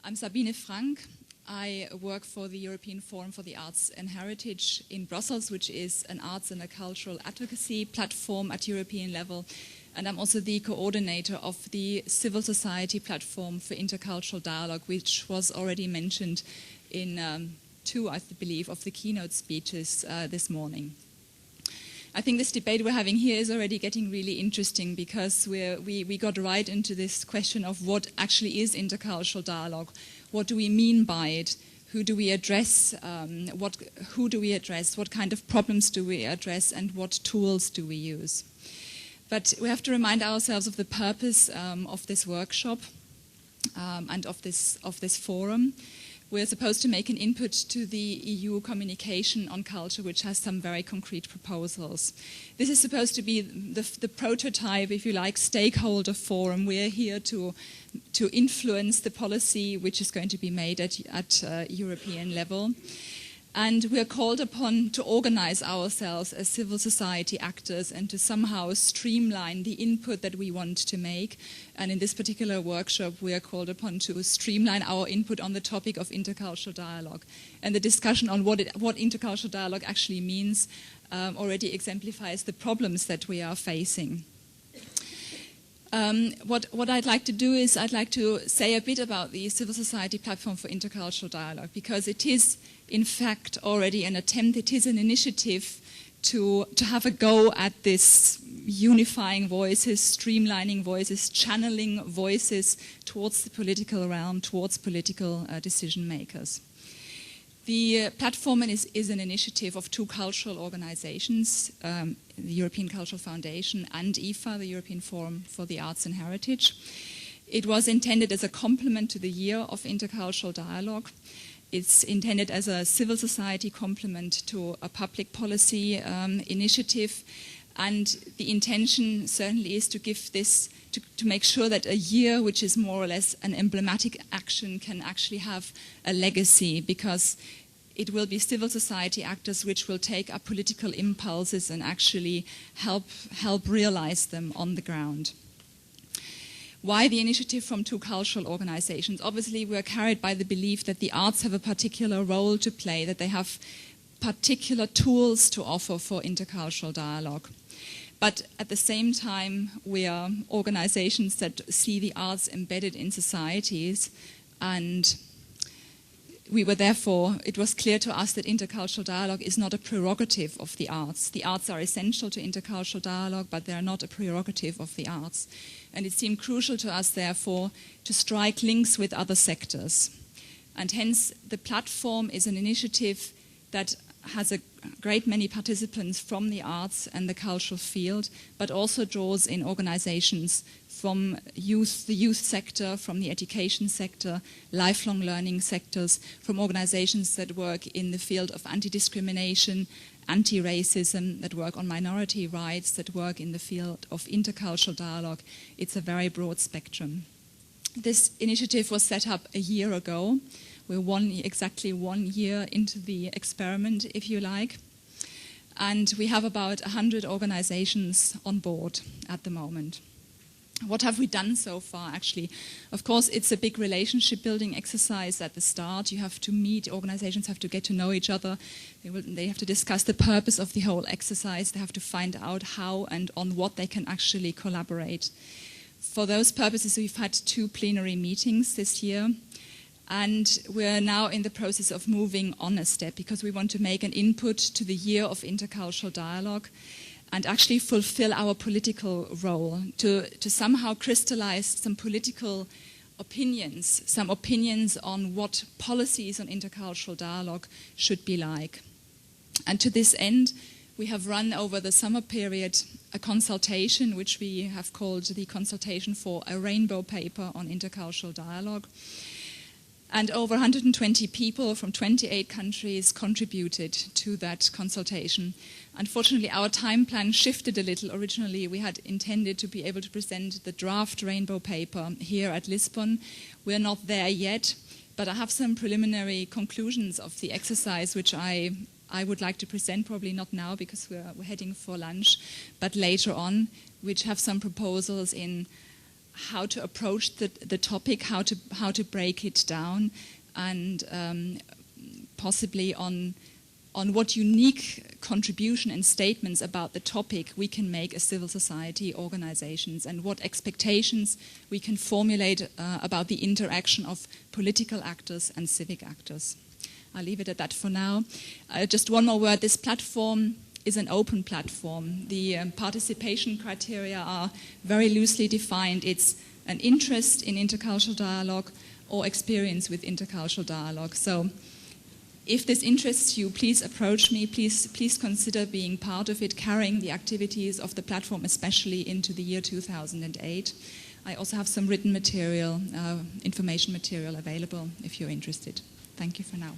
I'm Sabine Frank. I work for the European Forum for the Arts and Heritage in Brussels, which is an arts and a cultural advocacy platform at European level. And I'm also the coordinator of the civil society platform for intercultural dialogue, which was already mentioned in two, I believe, of the keynote speeches this morning. I think this debate we're having here is already getting really interesting because we got right into this question of what actually is intercultural dialogue. What do we mean by it? Who do we address? Who do we address? What kind of problems do we address? And what tools do we use? But we have to remind ourselves of the purpose of this workshop and of this forum. We're supposed to make an input to the EU communication on culture, which has some very concrete proposals. This is supposed to be the prototype, if you like, stakeholder forum. We're here to influence the policy which is going to be made at European level. And we're called upon to organize ourselves as civil society actors and to somehow streamline the input that we want to make. And in this particular workshop, we are called upon to streamline our input on the topic of intercultural dialogue. And the discussion on what intercultural dialogue actually means already exemplifies the problems that we are facing. What I'd like to do is I'd like to say a bit about the Civil Society Platform for Intercultural Dialogue, because it is, in fact, already an attempt, it is an initiative to have a go at this unifying voices, streamlining voices, channeling voices towards the political realm, towards political decision makers. The platform is an initiative of two cultural organizations, the European Cultural Foundation and IFA, the European Forum for the Arts and Heritage. It was intended as a complement to the Year of Intercultural Dialogue. It's intended as a civil society complement to a public policy initiative. And the intention certainly is to give this, to make sure that a year, which is more or less an emblematic action, can actually have a legacy, because it will be civil society actors which will take up political impulses and actually help realize them on the ground. Why the initiative from two cultural organizations? Obviously, we are carried by the belief that the arts have a particular role to play, that they have particular tools to offer for intercultural dialogue. But at the same time, we are organizations that see the arts embedded in societies, and we were therefore, it was clear to us that intercultural dialogue is not a prerogative of the arts. The arts are essential to intercultural dialogue, but they are not a prerogative of the arts. And it seemed crucial to us, therefore, to strike links with other sectors. And hence, the platform is an initiative that has a great many participants from the arts and the cultural field, but also draws in organizations from the youth sector, from the education sector, lifelong learning sectors, from organizations that work in the field of anti-discrimination, anti-racism, that work on minority rights, that work in the field of intercultural dialogue. It's a very broad spectrum. This initiative was set up a year ago. We're exactly 1 year into the experiment, if you like. And we have about 100 organizations on board at the moment. What have we done so far, actually? Of course, it's a big relationship building exercise at the start. You have to meet, organizations have to get to know each other. They have to discuss the purpose of the whole exercise. They have to find out how and on what they can actually collaborate. For those purposes, we've had 2 plenary meetings this year. And we're now in the process of moving on a step, because we want to make an input to the Year of Intercultural Dialogue and actually fulfill our political role, to somehow crystallize some political opinions, some opinions on what policies on intercultural dialogue should be like. And to this end, we have run over the summer period a consultation, which we have called the Consultation for a Rainbow Paper on Intercultural Dialogue. And over 120 people from 28 countries contributed to that consultation. Unfortunately, our time plan shifted a little. Originally, we had intended to be able to present the draft rainbow paper here at Lisbon. We're not there yet, but I have some preliminary conclusions of the exercise, which I would like to present, probably not now because we're heading for lunch, but later on, which have some proposals in how to approach the topic, how to break it down, and possibly on what unique contribution and statements about the topic we can make as civil society organizations, and what expectations we can formulate about the interaction of political actors and civic actors. I'll leave it at that for now. Just one more word. This platform is an open platform. The participation criteria are very loosely defined. It's an interest in intercultural dialogue or experience with intercultural dialogue. So if this interests you, please approach me. Please consider being part of it, carrying the activities of the platform, especially into the year 2008. I also have some written material, information material available if you're interested. Thank you for now.